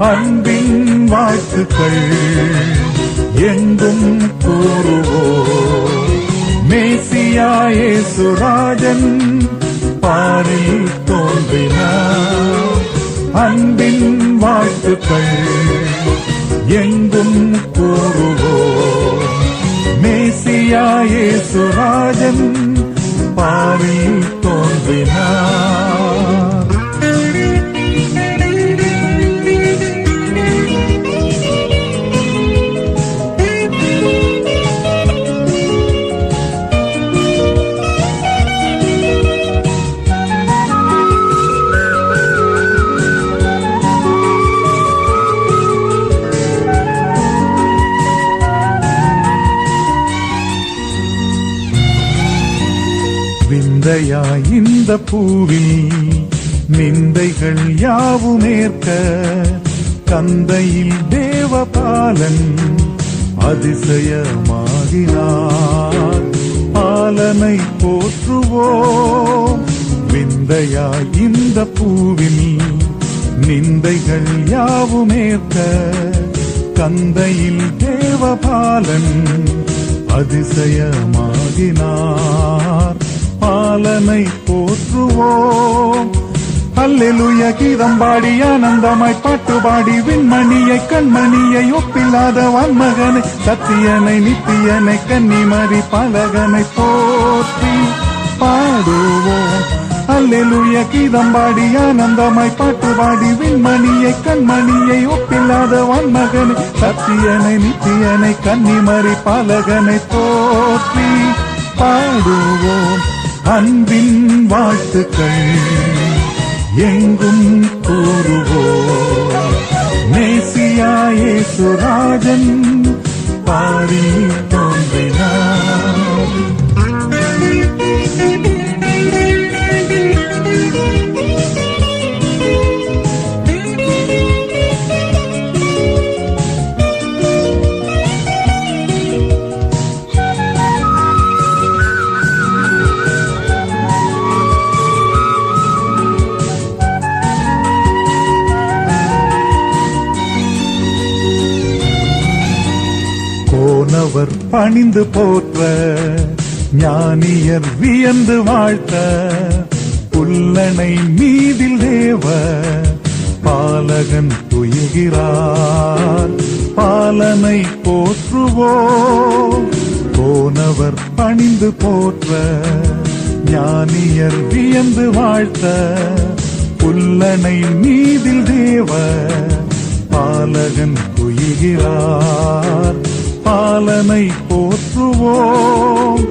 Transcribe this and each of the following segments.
அன்பின் வாழ்த்துக்கள் எங்கும் கூறுவோம். மேசியா இயேசுராஜன் பாரில் தோன்றினார். அன்பின் வாழ்த்துக்கள் எங்கும் கூறுவோம். மேசியா இயேசுராஜன் பாரில் தோன்றினார். விந்தையாய் இந்த பூவில் நிந்தைகள் யாவுமேற்க கந்தையில் தேவபாலன் அதிசயமாகினார். பாலனை போற்றுவோம். விந்தையாய் இந்த பூவில் நிந்தைகள் யாவுமேற்க கந்தையில் தேவபாலன் அதிசயமாகினார். பாலனை போற்றுவோம். அல்லேலூயா கீதம் பாடி ஆனந்தமாய் பாட்டு பாடி விண்மணியை கண்மணியை ஒப்பில்லாத வான்மகனை சத்தியனை நித்தியனை கன்னிமரி பாலகனை போற்றி பாடுவோம். அல்லேலூயா கீதம் பாடி ஆனந்தமாய் பாட்டு பாடி விண்மணியை கண்மணியை ஒப்பில்லாத வான்மகனை சத்தியனை நித்தியனை கன்னிமரி பாலகனை போற்றி பாடுவோம். அன்பின் வாழ்த்துக்கள் எங்கும் கூறுவோம். மேசியா இயேசுராஜன் பாரில் தோன்றினார். போனவர் பணிந்து போற்ற ஞானியர் வியந்து வாழ்த்த புல்லனை மீதில் தேவ பாலகன் துயிகிறார். பாலனை போற்றுவோம். போனவர் பணிந்து போற்ற ஞானியர் வியந்து வாழ்த்த புல்லனை மீதில் தேவ பாலகன் துயிகிறார். பாலனை போற்றுவோம்.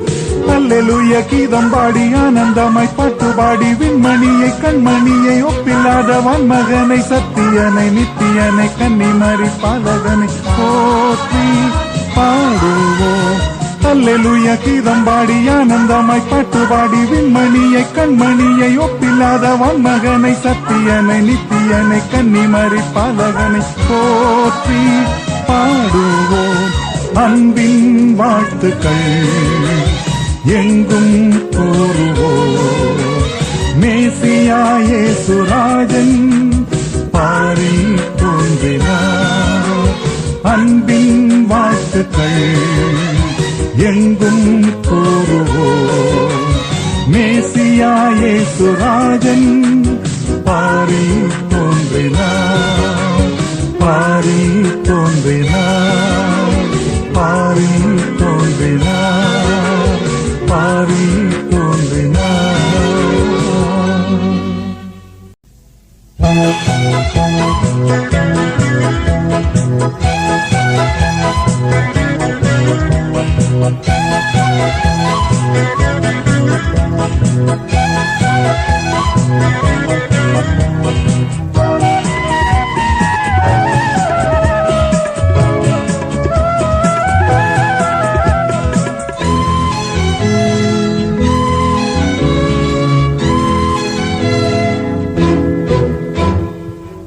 அல்லேலூயா கீதம் பாடி ஆனந்தமாய் பாட்டு பாடி விண்மணியை கண்மணியை ஒப்பில்லாத வான்மகனை சத்தியனை நித்தியனை கன்னிமரி பாலகனை போற்றி பாடுவோம். அல்லேலூயா கீதம் பாடி ஆனந்தமாய் பாட்டு பாடி விண்மணியை கண்மணியை ஒப்பில்லாத வான்மகனை சத்தியனை நித்தியனை கன்னிமரி பாலகனை போற்றி பாடுவோம். அன்பின் வாழ்த்துக்கள் எங்கும் கூறுவோம். மேசியா இயேசுராஜன் பாரில் தோன்றினார். அன்பின் வாழ்த்துக்கள் எங்கும் கூறுவோம். மேசியா இயேசுராஜன் பாரில் தோன்றினார். பாரில் தோன்றினார். பாரில் தோன்றினார். பாரில் தோன்றினார்.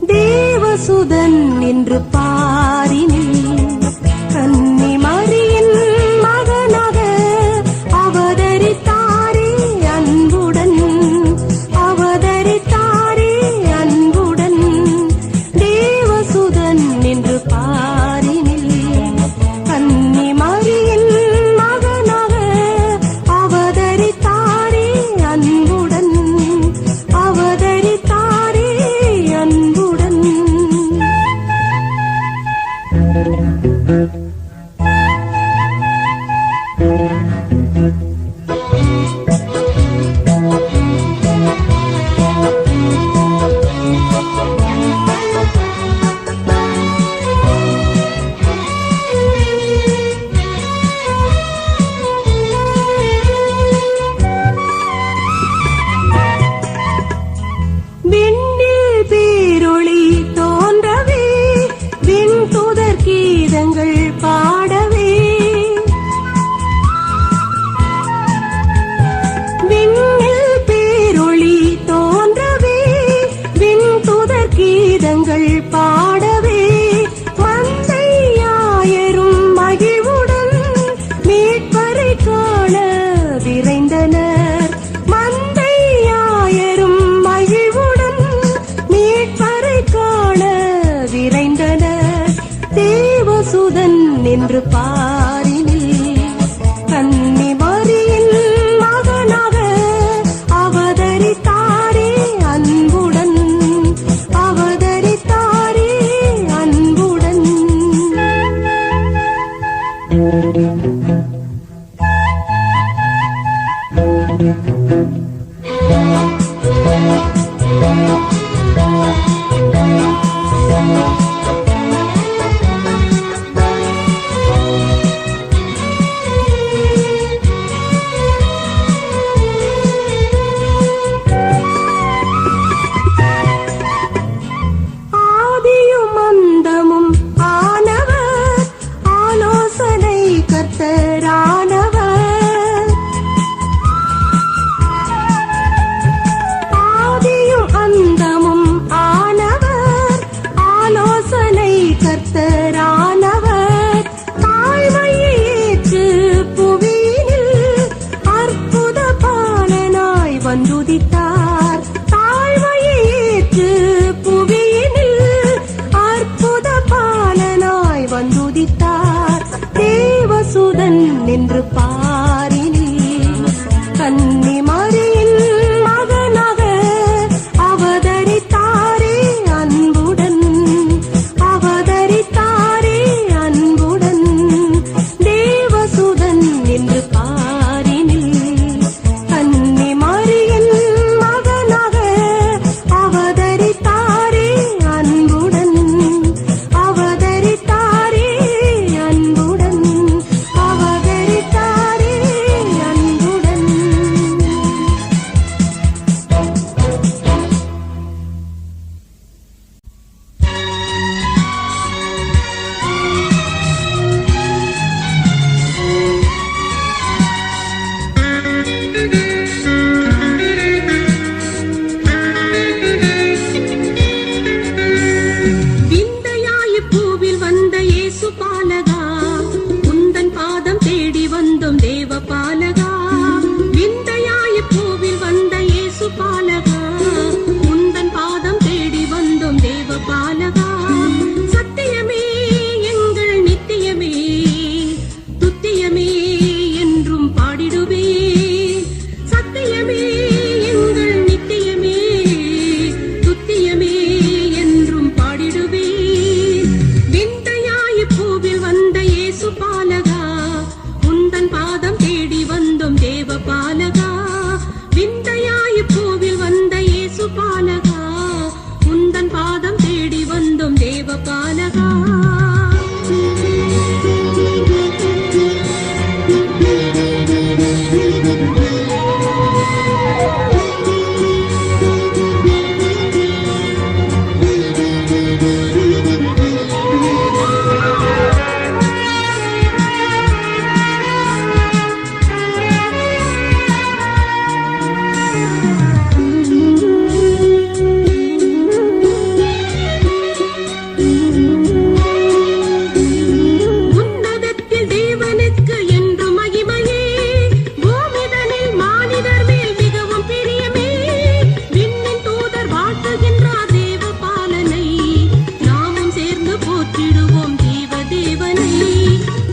தேவ என்று பாரினில் கன்னி மரியின் மகனாக அவதரித்தாரே அன்புடன், அவதரித்தாரே அன்புடன். ஆதியும் அந்தமும் ஆனவர், ஆலோசனை கர்த்தரானவர். ஆதியும் அந்தமும் ஆனவர், ஆலோசனை கர்த்தரானவர். தாழ்மையை ஏற்று புவியினில் அற்புத பாலனாய் வந்துதித்தார். தாழ்மையை ஏற்று புவியினில் அற்புத பாலனாய் வந்துதித்தார். தேவசுதன் என்று பாரினில் கன்னி மரியின் மகனாக அவதரித்தாரே அன்புடன், அவதரித்தாரே அன்புடன். தேவசுதன் என்று பாரினில் கன்னி மரியின் மகனாக அவதரித்தாரே அன்புடன், அவதரித்தாரே அன்புடன், அவதரித்தாரே அன்புடன். விந்தையாய் பூவில் வந்த இயேசு பாலகா, உந்தன் பாதம் தேடி வந்தோம் தேவ பாலகா. விந்தையாய் பூவில் வந்த இயேசு பாலகா, உந்தன் பாதம் தேடி வந்தோம் தேவ பாலகா. சத்தியமே எங்கள் நித்தியமே, துத்தியமே என்றும் பாடிடுவே. சத்தியமே எங்கள் நித்தியமே, துத்தியமே என்றும் பாடிடுவே. விந்தையாய் பூவில் வந்த இயேசு பாலகா, உந்தன் பாதம் தேடி வந்தோம் தேவ பாலகா. விந்தையாய் பூவில் வந்த இயேசு பாலகா, உந்தன் பாதம் தேடி வந்தோம் தேவ பாலகா. உன்னதத்தில் தேவனுக்கு என்று மகிமையே, பூமிதனில் மானிடர் மேல் மிகவும் பிரியமே. விண்ணின் தூதர் வாழ்த்துகின்றார் தேவ பாலனை, நாமும் சேர்ந்து போற்றிடுவோம் ஜீவ தேவனை.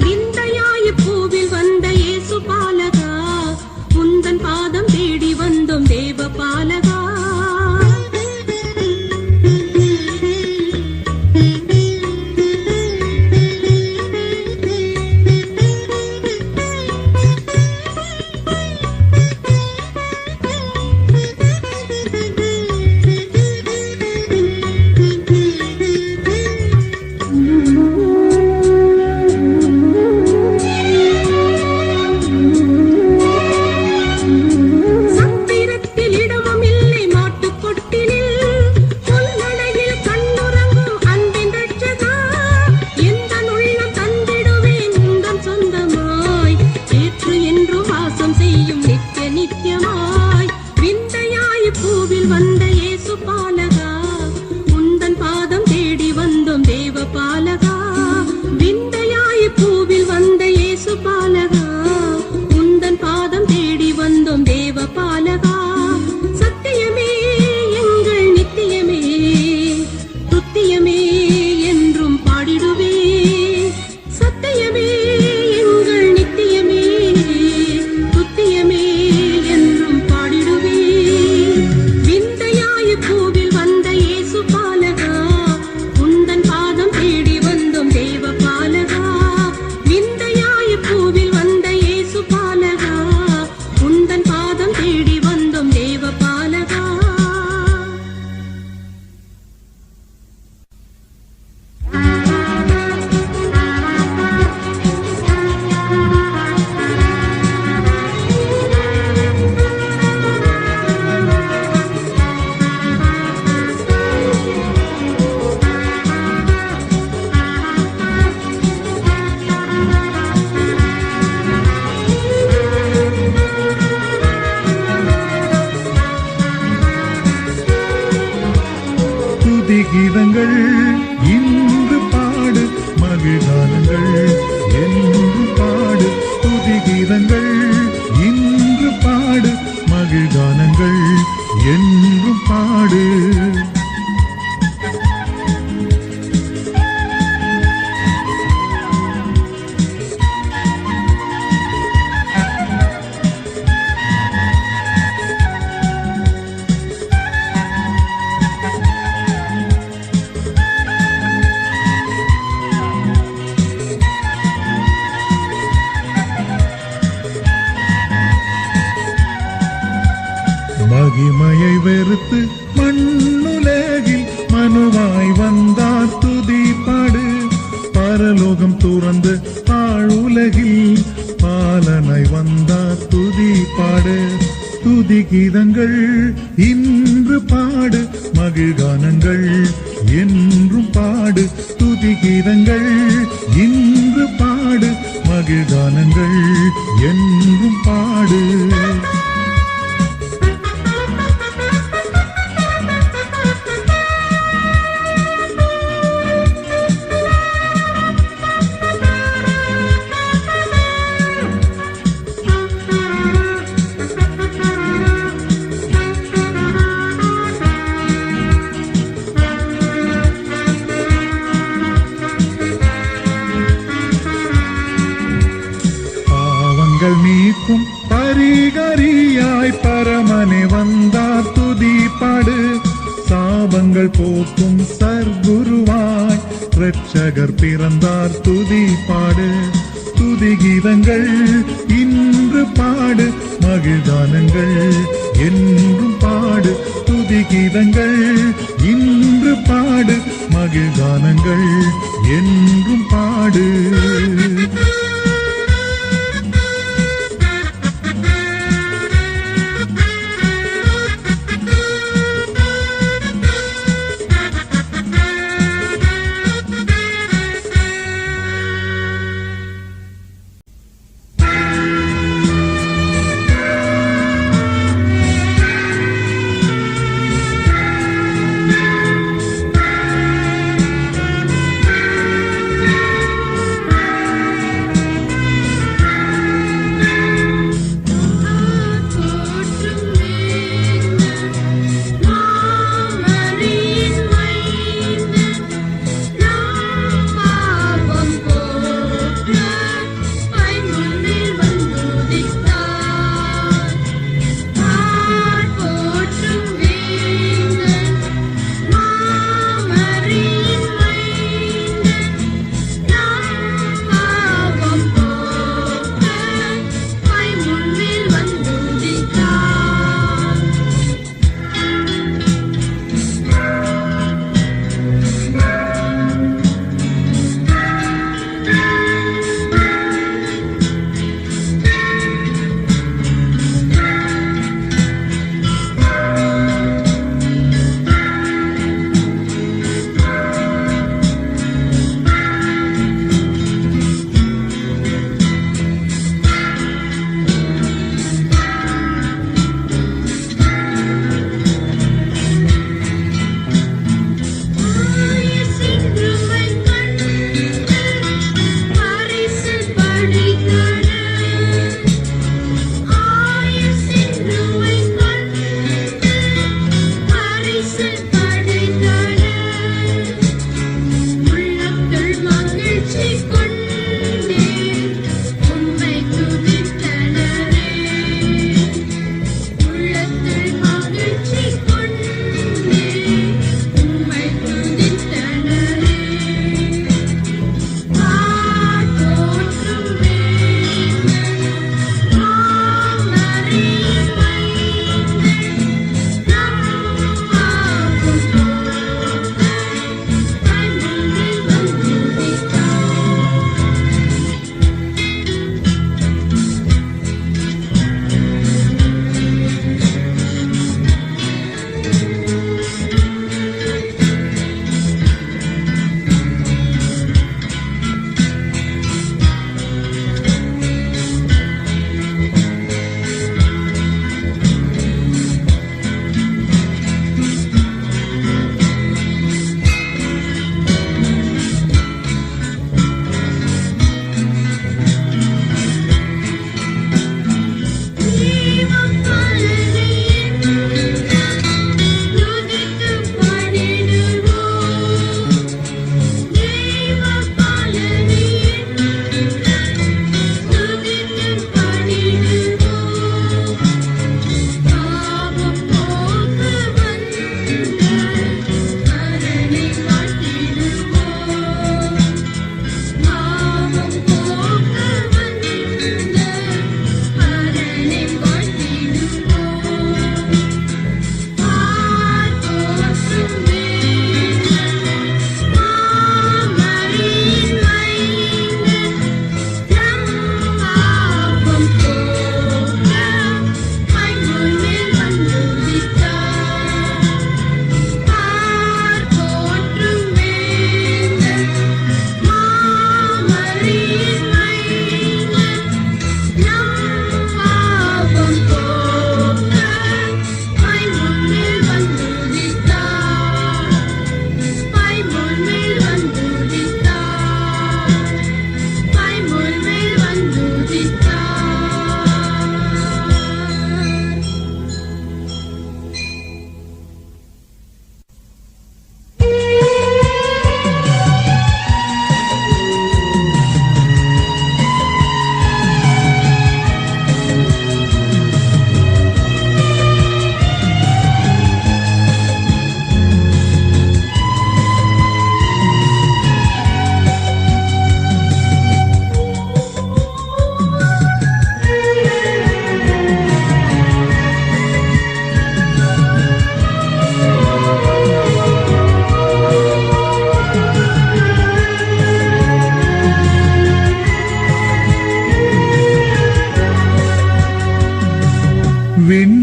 விந்தையாய் பூவில் வந்த இயேசு பாலகா, உந்தன் பாதம் தேடி வந்தோம் தேவ பாலகா. சத்திரத்தில் இடமும் இல்லை மாட்டுக் கொட்டிலில், புல்நடையில் கண்ணுறங்கும் அன்பின் ரட்சகா. எந்தன் உள்ளம் தந்திடுவேன் உந்தன் சொந்தமாய், ஏற்று என்றும் வாசம் செய்யும் நித்திய நித்தியமாய். விந்தையாய் பூவில் வந்த இயேசு பாலகா, உந்தன் பாதம் தேடி வந்தோம் தேவ பாலகா. விந்தையாய் பூவில் வந்த இயேசு பாலகா, உந்தன் பாதம் தேடி வந்தோம் தேவ பாலகா. சத்தியமே எங்கள் நித்தியமே, துத்தியமே என்றும் பாடிடுவே. சத்தியமே கீதங்கள் இன்று பாடு மகிழ்கானங்கள் என்று பாடு துதி கீதங்கள் இன்று பாடு மகிழ்கானங்கள் என்று பாடு. மகிமையை வெறுத்து மண்ணுலகில் மனுவாய் வந்தார் துதி பாடு. பரலோகம் துறந்து பாழுலகில் பாலனாய் வந்தார் துதி பாடு. துதி கீதங்கள் இன்று பாடு மகிழ்கானங்கள் என்றும் பாடு. துதி கீதங்கள் இன்று பாடு மகிழ்கானங்கள் என்றும் பாடு. நீக்கும் பரிகரியாய் பரமனே வந்தார் துதி பாடு. சாபங்கள் போக்கும் சர்க்குருவாய் இரட்சகர் பிறந்தார் துதி பாடு. துதி கீதங்கள் இன்று பாடு மகிழ்கானங்கள் என்றும் பாடு. துதி கீதங்கள் இன்று பாடு மகிழ்கானங்கள் என்றும் பாடு.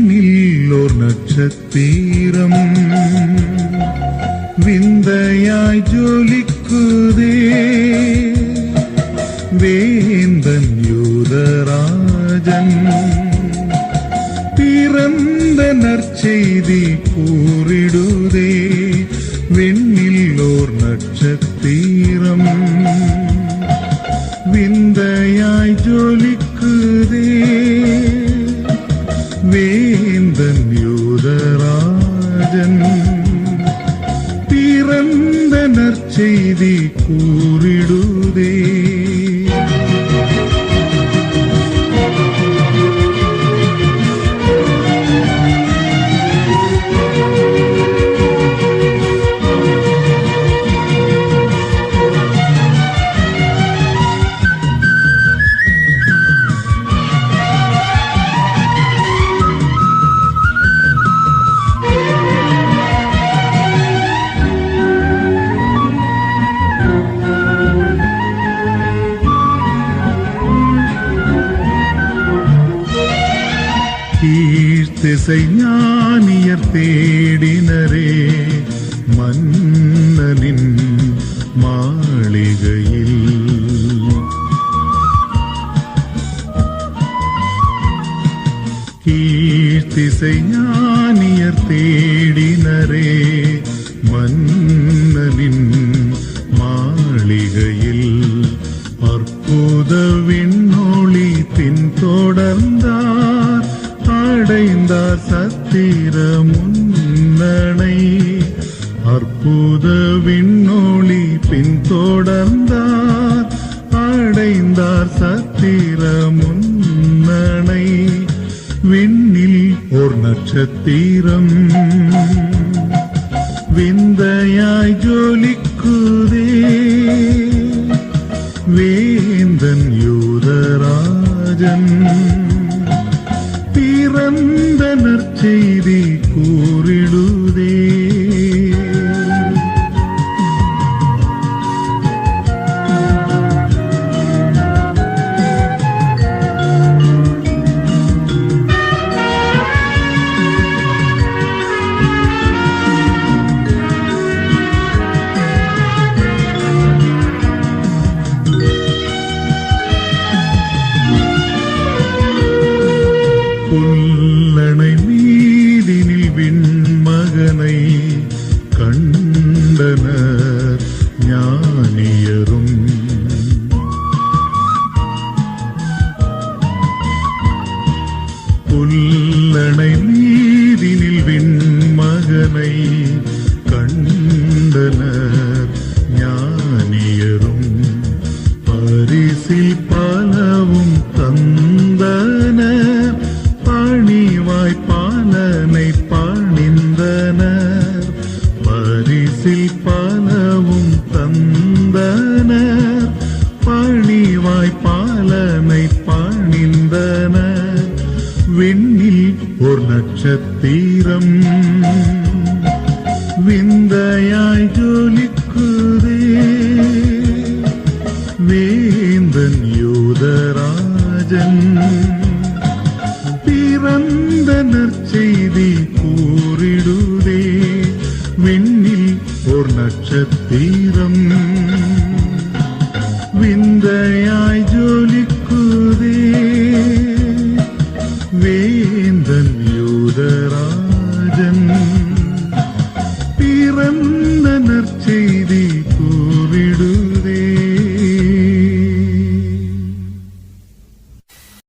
விண்ணில் ஓர் நட்சத்திரம் விந்தையாய் ஜொலிக்குதே. வேந்தன் யூதராஜன் பிறந்த நற்செய்தி கூறிடுதே. விண்ணில் ஓர் நட்சத்திரம் விந்தையாய் ஜொலிக்குதே. வேந்தன் யூதராஜன் பிறந்த நற்செய்தி கூறிடுதே. கீழ்த்திசை ஞானியர் தேடினரே மன்னனின் மாளிகையில். கீழ்த்திசை ஞானியர் தேடினரே மன்னனின் மாளிகையில். அற்புத விண்ணொளி பின்தொடர்ந்தார் அடைந்தார் சத்திர முன்னணை. அற்புத விண்ணொளி பின்தொடர்ந்தார் அடைந்தார் சத்திர முன்னணை. விண்ணில் ஓர் நட்சத்திரம் விந்தையாய் ஜொலிக்குதே. வேந்தன் யூதராஜன் பிறந்த நற்செய்தி கூறிடுதே. புல்லணை மீதினில் விண்மகனை கண்டனர் ஞானியரும். புல்லணை மீதினில் விண்மகனை கண்டனர் ஞானியரும். பரிசில் பலவும் தந்தனர் பணிவாய் பாலனை பணிந்தனர். பரிசில் பலவும் தந்தனர் பணிவாய் பாலனை பணிந்தனர். விண்ணில் ஓர் நட்சத்திரம் விந்தையாய் ஜொலிக்குதே. வேந்தன் யூதராஜன் பிறந்த நற்செய்தி கூறிடுதே. விண்ணில் ஓர் நட்சத்திரம் விந்தையாய் ஜொலிக்குதே. வேந்தன் யூதராஜன் பிறந்த நற்செய்தி